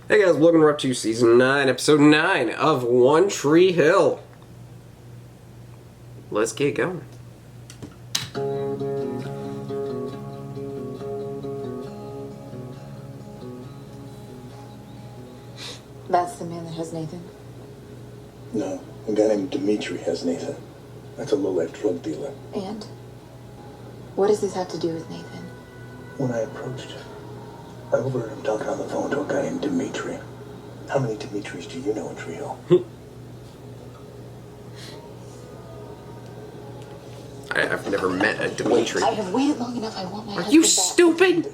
Hey guys, welcome to Season 9, Episode 9 of One Tree Hill. Let's get going. That's the man that has Nathan? No, a guy named Dimitri has Nathan. That's a low-life drug dealer. And? What does this have to do with Nathan? When I approached him, I overheard him talking on the phone to a guy named Dimitri. How many Dimitris do you know in Tree Hill? I've never met a Dimitri. I have waited long enough. I want my husband Are you back. stupid?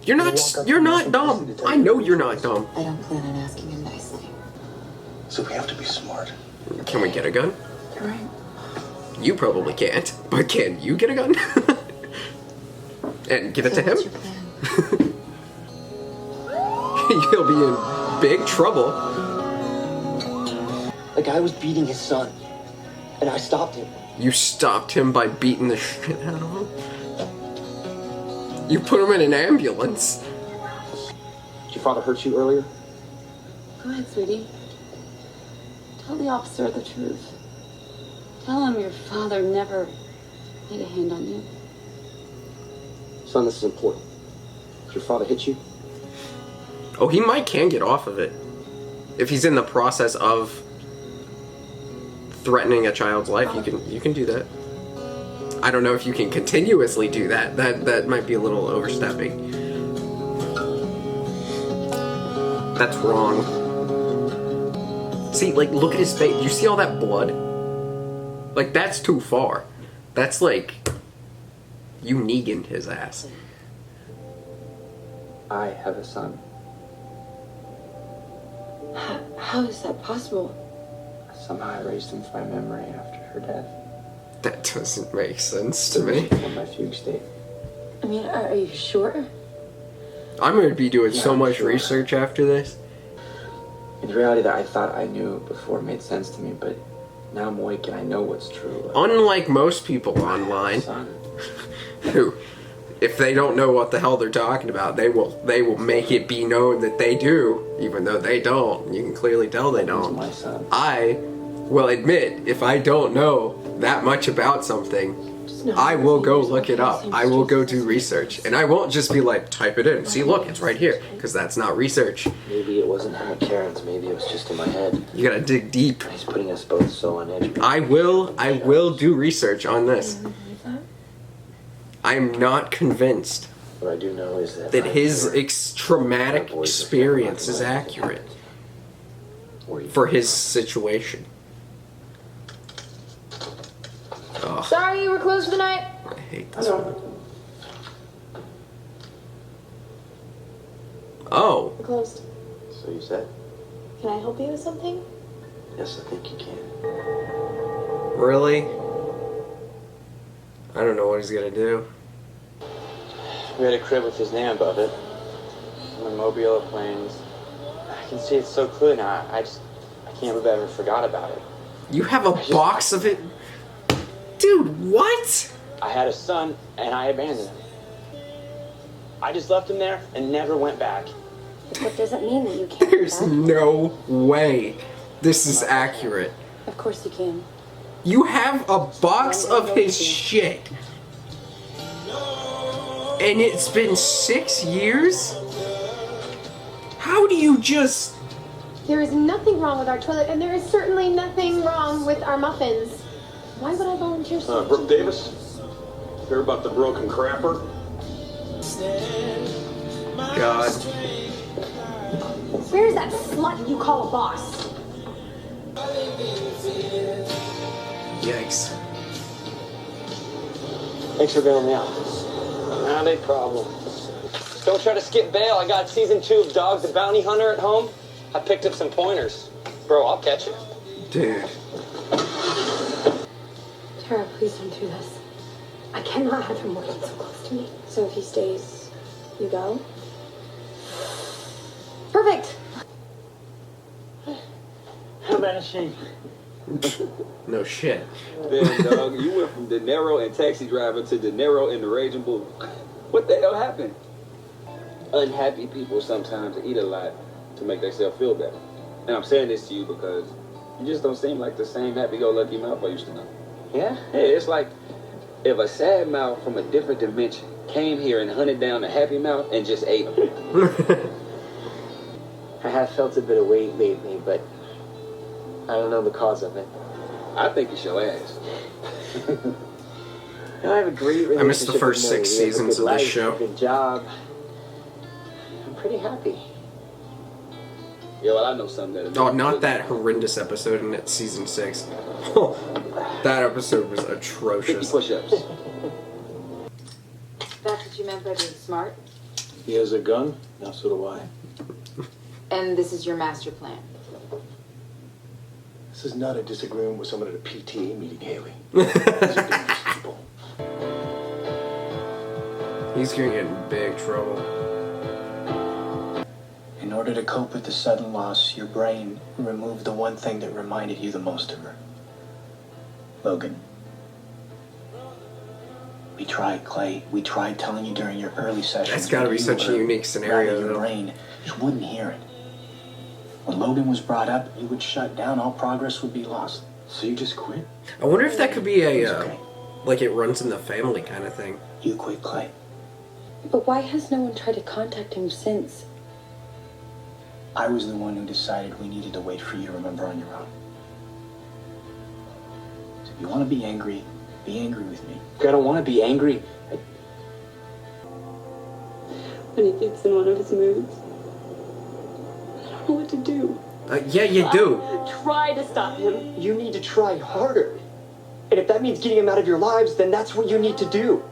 You're not dumb. I know you're not dumb. I don't plan on asking him nicely. So we have to be smart. Can we get a gun? You're right. You probably can't, but can you get a gun? And give it to him? What's your plan? You'll be in big trouble. The guy was beating his son, and I stopped him. You stopped him by beating the shit out of him? You put him in an ambulance. Did your father hurt you earlier? Go ahead, sweetie. Tell the officer the truth. Tell him your father never laid a hand on you. Son, this is important. Did your father hit you? Oh, he can get off of it. If he's in the process of threatening a child's life, you can do that. I don't know if you can continuously do that. That might be a little overstepping. That's wrong. See, like, look at his face. You see all that blood? Like, that's too far. That's like you Negan his ass. I have a son. How is that possible? Somehow I raised him from my memory after her death. That doesn't make sense to me. In my fugue state. I mean, are you sure? I'm going to be doing so I'm much sure. research after this. It's reality that I thought I knew before made sense to me, but now I'm awake and I know what's true. Unlike most people online, Son. who, if they don't know what the hell they're talking about, they will make it be known that they do, even though they don't. You can clearly tell they He's don't. my son. I will admit, if I don't know that much about something, I will go look it up. I will go do research. And I won't just be like, type it in. See, look, it's right here. Because that's not research. Maybe it wasn't him at Karen's. Maybe it was just in my head. You gotta dig deep. He's putting us both so on edge. I will do research on this. I'm not convinced What I do know is that his traumatic experience is accurate for his situation. Ugh, Sorry, we're closed for the night. I hate this one. Oh, We're closed. So you said? Can I help you with something? Yes, I think you can. really? I don't know what he's gonna do. We had a crib with his name above it. On the Mobile planes. I can see it so clear now. I can't believe I ever forgot about it. You have a box of it? Dude, what? I had a son, and I abandoned him. I just left him there and never went back. What does it mean that you can't? There's no way this is accurate. Of course you can. You have a box of his shit. And it's been 6 years? How do you just... There is nothing wrong with our toilet, and there is certainly nothing wrong with our muffins. Why would I volunteer so Brooke Davis? Hear about the broken crapper? God. Where's that slut you call a boss? Yikes. Thanks for bailing me out. Not a problem. Don't try to skip bail. I got season 2 of Dog the Bounty Hunter at home. I picked up some pointers. Bro, I'll catch you. Dude. Tara, please don't do this. I cannot have him working so close to me. So if he stays, you go? Perfect. How about a shame? No shit. Damn, dog, you went from De Niro and Taxi Driver to De Niro and the Raging Bull. What the hell happened? Unhappy people sometimes eat a lot. to make themselves feel better. And I'm saying this to you because you just don't seem like the same happy-go-lucky mouth I used to know. Yeah? Hey, it's like if a sad mouth from a different dimension came here and hunted down a happy mouth and just ate him. I have felt a bit of weight lately, but I don't know the cause of it. I think it's your ass. I have a great relationship. I missed the first with Millie. 6 We have a seasons good of this life, show. a good job. I'm pretty happy. Yeah, well, I know something that. Oh, not that horrendous episode in season 6. That episode was 50 atrocious. push-ups. That's what you meant by being smart? He has a gun, now so do I. And this is your master plan? This is not a disagreement with someone at a PTA meeting, Haley. These are dangerous people. He's gonna get in big trouble. In order to cope with the sudden loss, your brain removed the one thing that reminded you the most of her. Logan. We tried, Clay. We tried telling you during your early sessions. That's gotta be you such a were- unique scenario, rather, your though. brain just wouldn't hear it. When Logan was brought up, you would shut down. All progress would be lost. So you just quit? I wonder if that could be It's a, okay. like it runs in the family kind of thing. You quit, Clay. But why has no one tried to contact him since? I was the one who decided we needed to wait for you to remember on your own. So if you want to be angry with me. I don't want to be angry. When he gets in one of his moods, I don't know what to do. Yeah, you do. Try to stop him. You need to try harder. And if that means getting him out of your lives, then that's what you need to do.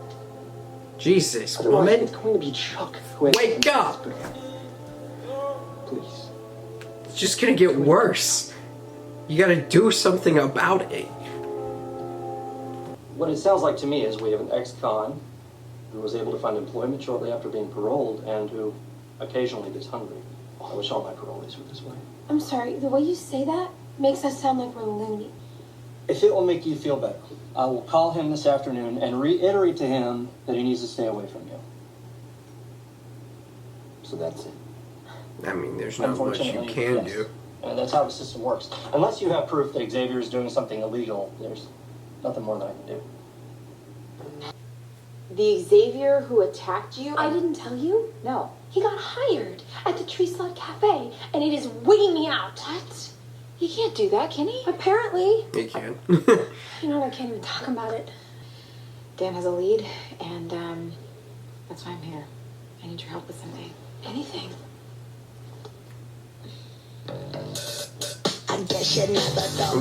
Jesus, Otherwise, woman. it's going to be Chuck who has Wake up! Please. It's just gonna get worse. You gotta do something about it. What it sounds like to me is we have an ex-con who was able to find employment shortly after being paroled and who occasionally gets hungry. I wish all my parolees were this way. I'm sorry, the way you say that makes us sound like we're loony. If it will make you feel better, I will call him this afternoon and reiterate to him that he needs to stay away from you. So that's it. I mean, there's not much you Unfortunately, can yes. do. And that's how the system works. Unless you have proof that Xavier is doing something illegal, there's nothing more that I can do. The Xavier who attacked you? I didn't tell you? No. He got hired at the Tree Slot Cafe, and it is wigging me out. What? He can't do that, can he? Apparently. You can. You know what? I can't even talk about it. Dan has a lead, and that's why I'm here. I need your help with something. Anything.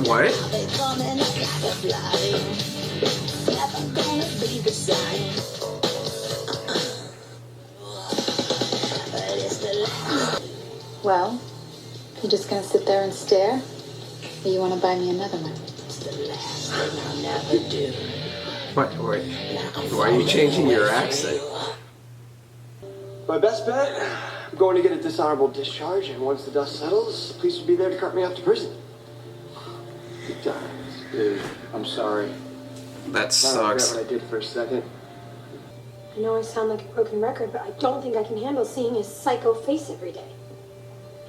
What? Well, you just gonna sit there and stare? Or you wanna buy me another one? What? Wait. Why are you changing your accent? My best bet, I'm going to get a dishonorable discharge, and once the dust settles, the police will be there to cart me off to prison. Good times. Dude, I'm sorry. That I sucks. regret what I did for a second. I know I sound like a broken record, but I don't think I can handle seeing his psycho face every day.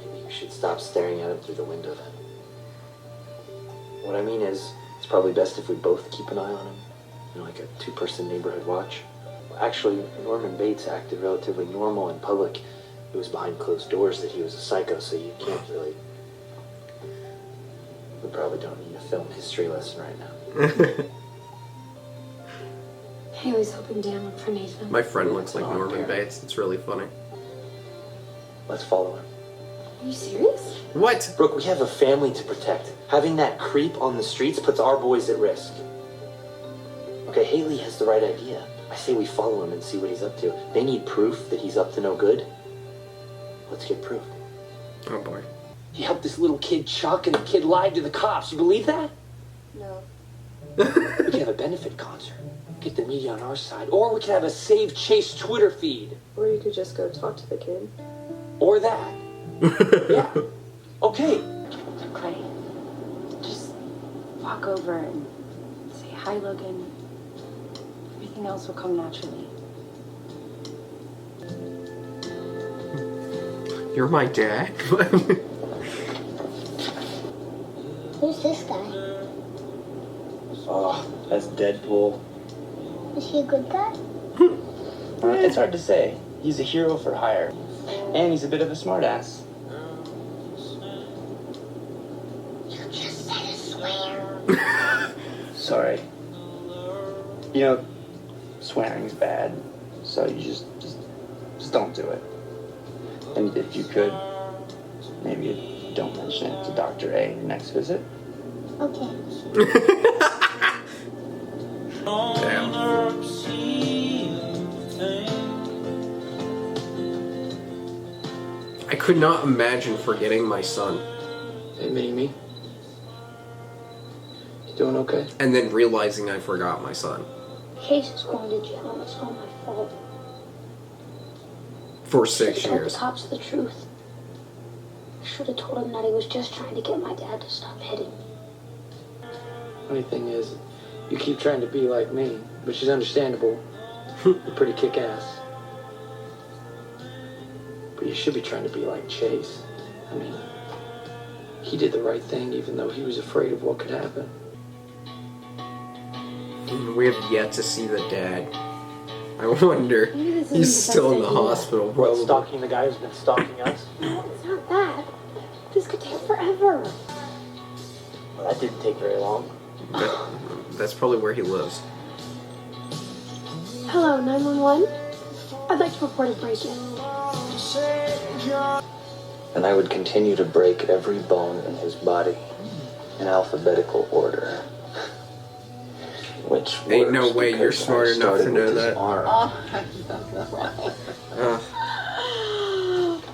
Maybe you should stop staring at him through the window then. What I mean is, it's probably best if we both keep an eye on him. You know, like a two-person neighborhood watch. Actually, Norman Bates acted relatively normal in public. It was behind closed doors that he was a psycho, so you can't really... We probably don't need a film history lesson right now. Haley's hoping Dan looked for Nathan. My friend looks like Norman Bates. It's really funny. Let's follow him. Are you serious? What? Brooke, we have a family to protect. Having that creep on the streets puts our boys at risk. Okay, Haley has the right idea. I say we follow him and see what he's up to. They need proof that he's up to no good. Let's get proof. Oh boy. He helped this little kid Chuck, and the kid lied to the cops. You believe that? No. We could have a benefit concert. Get the media on our side. Or we could have a Save Chase Twitter feed. Or you could just go talk to the kid. Or that. Yeah. Okay. Clay, just walk over and say hi, Logan. Everything else will come naturally. You're my dad? Who's this guy? Oh, that's Deadpool. Is he a good guy? It's hard to say. He's a hero for hire. And he's a bit of a smartass. You just said a swear. Sorry. You know, swearing's bad. So you just don't do it. And if you could, maybe don't mention it to Dr. A your next visit. Okay. Damn. I could not imagine forgetting my son. Hey, Mimi. You doing okay? And then realizing I forgot my son. Chase is going to jail and it's all my fault. For I 6 told the years. cops the truth. I should have told him that he was just trying to get my dad to stop hitting me. Funny thing is, you keep trying to be like me, which is understandable. You're pretty kick-ass. But you should be trying to be like Chase. I mean, he did the right thing even though he was afraid of what could happen. We have yet to see the dad. I wonder. He's still in the hospital, What, probably. stalking the guy who's been stalking us? No, it's not that. This could take forever. Well, that didn't take very long. That's probably where he lives. Hello, 911? I'd like to report a break-in. And I would continue to break every bone in his body in alphabetical order. Which Ain't no works way you're because smart I enough to started know with his that. arm.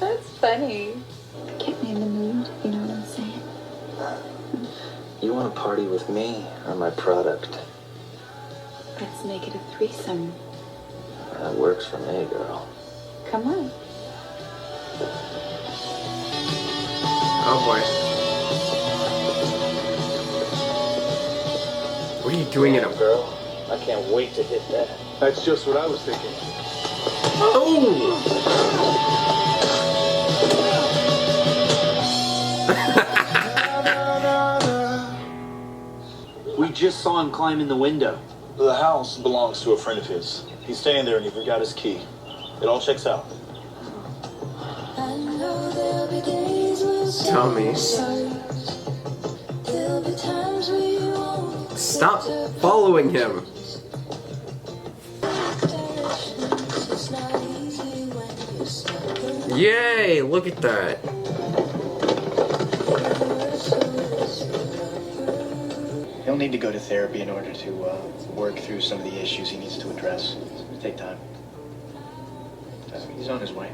That's funny. Get me in the mood, you know what I'm saying? You want to party with me or my product? Let's make it a threesome. That works for me, girl. Come on. Oh boy. What are you doing in a... girl? I can't wait to hit that. That's just what I was thinking. Oh! We just saw him climbing the window. The house belongs to a friend of his. He's staying there and he forgot his key. It all checks out. Tommy. Stop following him. Yay, look at that. He'll need to go to therapy in order to work through some of the issues he needs to address. It'll take time. He's on his way.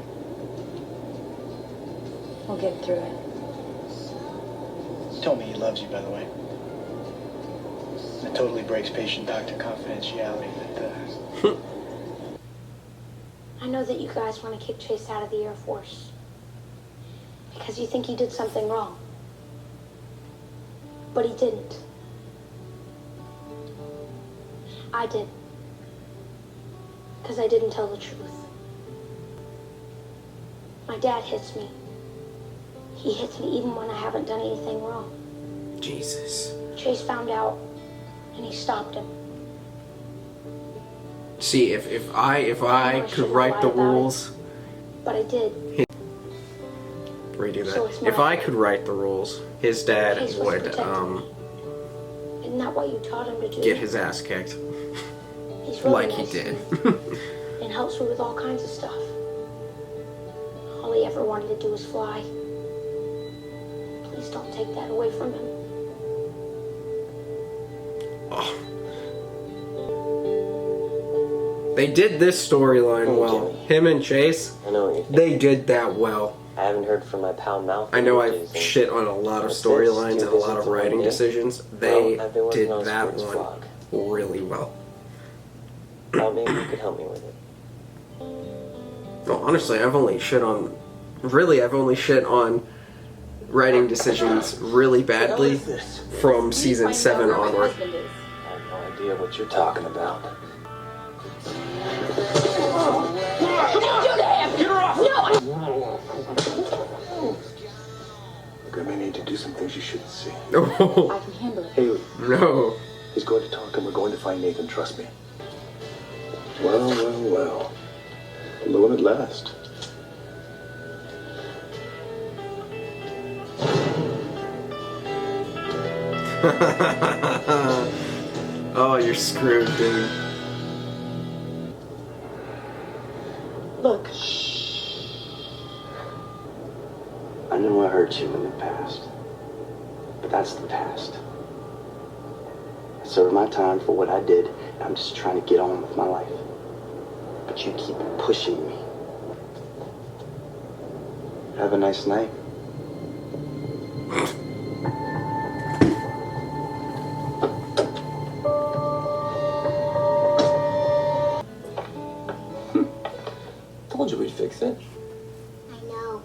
We'll get through it. He told me he loves you, by the way. It totally breaks patient-doctor confidentiality, but I know that you guys want to kick Chase out of the Air Force because you think he did something wrong. But he didn't. I did. Because I didn't tell the truth. My dad hits me. He hits me even when I haven't done anything wrong. Jesus. Chase found out, and he stopped him. See, if I could write the rules, But I did. redo So it's that. If my I could write the rules, his dad Chase was would protecting me. Isn't that what you taught him to do? get his ass kicked, He's really like he nice did. and helps me with all kinds of stuff. All he ever wanted to do was fly. Please don't take that away from him. Oh. They did this storyline well. Him and Chase, I know what you think. they did that well. I haven't heard from my pal Mouth. I know I shit on a lot of storylines and a lot of writing decisions. They did that one really well. Thought maybe you could help me with it. Well, honestly, I've only shit on writing decisions really badly from season 7 onward. I have no idea what you're talking about. Get her off! No! Look, I may need to do some things you shouldn't see. No. I can handle it. Haley. No. He's going to talk and we're going to find Nathan, trust me. Well, well, well. Alone at last. Oh, you're screwed, dude. Look. I know I hurt you in the past, but that's the past. I served my time for what I did, and I'm just trying to get on with my life. But you keep pushing me. Have a nice night. Told you we'd fix it. I know.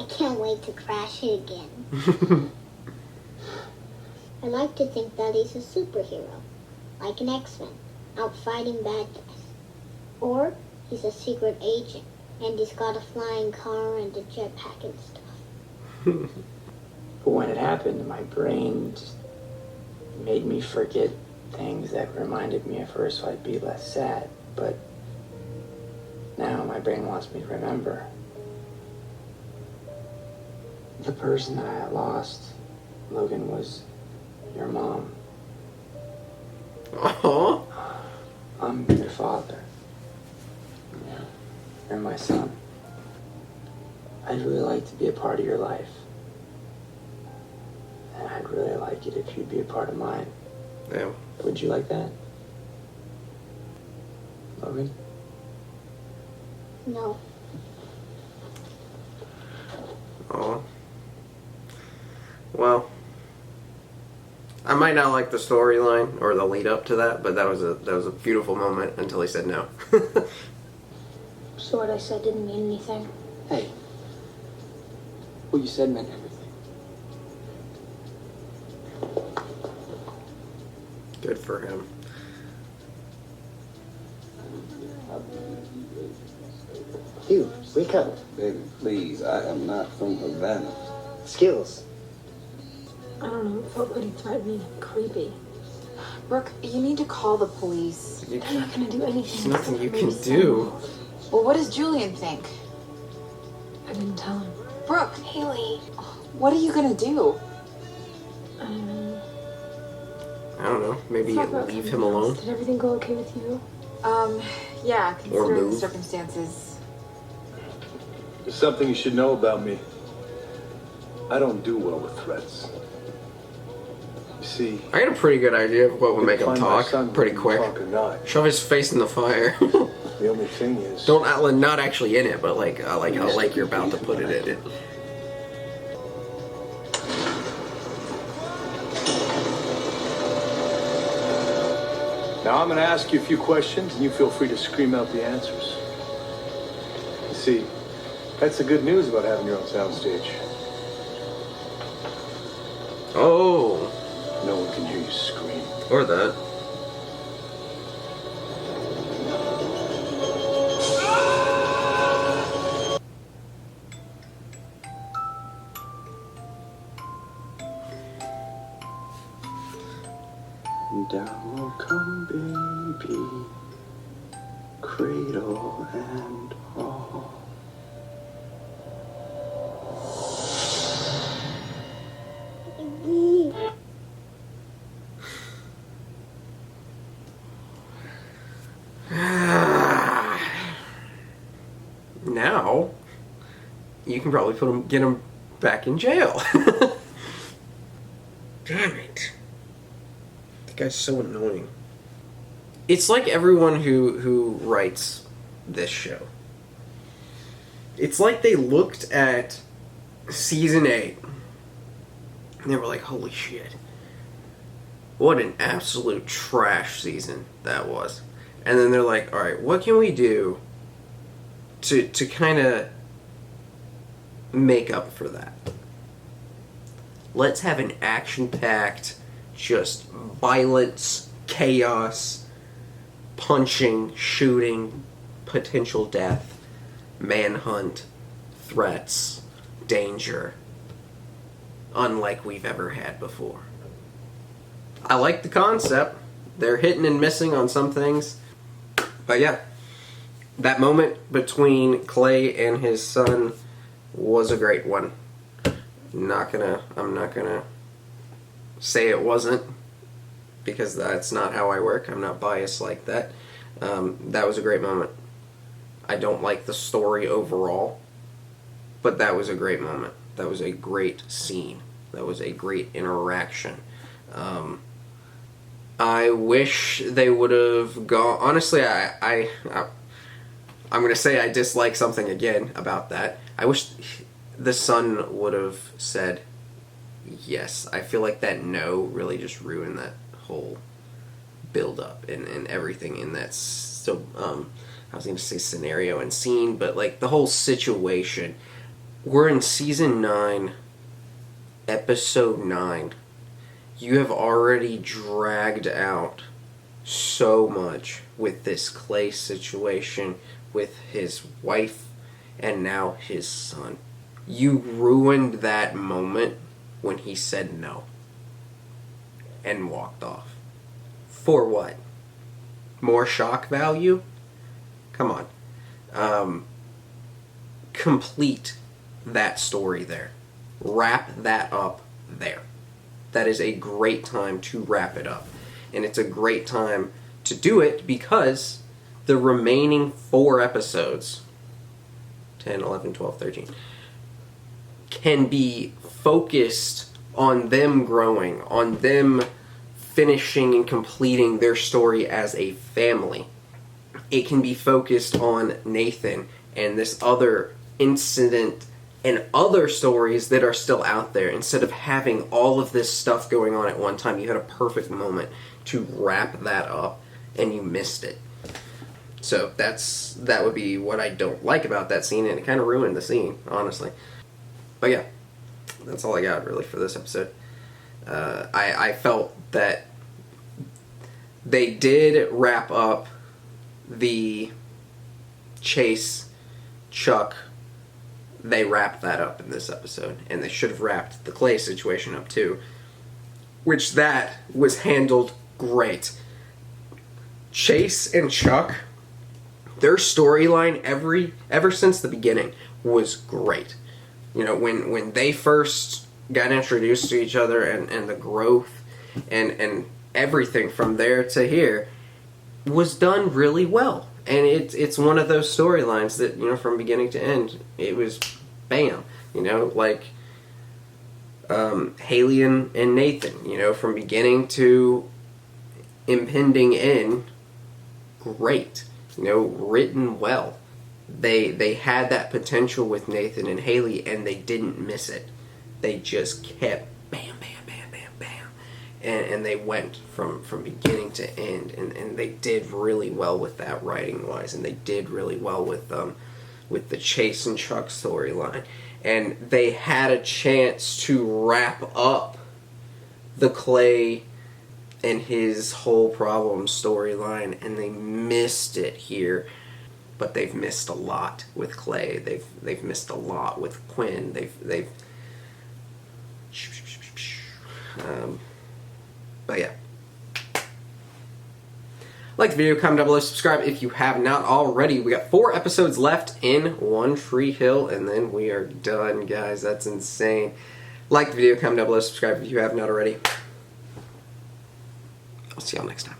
I can't wait to crash it again. I like to think that he's a superhero, like an X-Men, out fighting bad guys. Or he's a secret agent, and he's got a flying car and a jetpack and stuff. But when it happened, my brain just made me forget things that reminded me of her so I'd be less sad. But now my brain wants me to remember. The person that I lost, Logan, was your mom. Oh. I'm your father. You're my son. I'd really like to be a part of your life. And I'd really like it if you'd be a part of mine. Yeah. Would you like that? Logan? No. Oh. Well, I might not like the storyline or the lead up to that, but that was a beautiful moment until he said no. So what I said didn't mean anything. Hey. What you said meant everything. Good for him. Hugh, wake up. Baby, please, I am not from Havana. Skills. I don't know, it felt pretty threatening and creepy. Brooke, you need to call the police. You I'm not gonna do anything. There's nothing you except for can maybe do. Well, what does Julian think? I didn't tell him. Brooke, Haley. what are you gonna do? I don't know. I don't know. Maybe Let's talk about leave him something else. alone. Did everything go okay with you? Yeah, considering the move. circumstances. There's something you should know about me. I don't do well with threats. You see, I got a pretty good idea of what would make him find my talk son pretty whether quick. you talk or not. Shove his face in the fire. The only thing is, Don't not actually in it, but like you're about to put it in it. now I'm going to ask you a few questions, and you feel free to scream out the answers. You see, that's the good news about having your own soundstage. Oh. No one can hear you scream. Or that. Down will come, baby, cradle and all. Now, you can probably get him back in jail. Damn it. That guy's so annoying. It's like everyone who writes this show. It's like they looked at season 8 and they were like, holy shit. What an absolute trash season that was. And then they're like, alright, what can we do to kind of make up for that? Let's have an action-packed, just violence, chaos, punching, shooting, potential death, manhunt threats, danger, unlike we've ever had before. I like the concept. They're hitting and missing on some things. But yeah, that moment between Clay and his son was a great one. I'm not gonna say it wasn't, because that's not how I work. I'm not biased like that. That was a great moment. I don't like the story overall, but that was a great moment. That was a great scene. That was a great interaction. I wish they would have gone... Honestly, I'm going to say I dislike something again about that. I wish the son would have said yes. I feel like that no really just ruined that whole build-up and everything in that... So, I was going to say scenario and scene, but like the whole situation. We're in Season 9, Episode 9. You have already dragged out so much with this Clay situation, with his wife, and now his son. You ruined that moment when he said no and walked off. For what? More shock value? Come on. Complete that story there. Wrap that up there. That is a great time to wrap it up. And it's a great time to do it because the remaining 4 episodes, 10, 11, 12, 13, can be focused on them growing, on them finishing and completing their story as a family. It can be focused on Nathan and this other incident and other stories that are still out there. Instead of having all of this stuff going on at one time, you had a perfect moment to wrap that up and you missed it. So that would be what I don't like about that scene, and it kind of ruined the scene, honestly. But yeah, that's all I got really for this episode. I felt that they did wrap up the Chase, Chuck, they wrapped that up in this episode, and they should have wrapped the Clay situation up too, which that was handled great. Chase and Chuck, their storyline ever since the beginning was great. You know, when they first got introduced to each other, and the growth and everything from there to here was done really well. And it's one of those storylines that, you know, from beginning to end, it was bam. You know, like Haley and Nathan, you know, from beginning to impending end, great. You know, written well. They had that potential with Nathan and Haley, and they didn't miss it. They just kept bam, bam, bam, bam, bam. And they went from beginning to end, and they did really well with that writing-wise, and they did really well with the Chase and Chuck storyline. And they had a chance to wrap up the Clay and his whole problem storyline, and they missed it here. But they've missed a lot with Clay. They've missed a lot with Quinn. They've but yeah. Like the video, comment down below, subscribe if you have not already. We got 4 episodes left in One Tree Hill, and then we are done, guys. That's insane. Like the video, comment down below, subscribe if you have not already. I'll see y'all next time.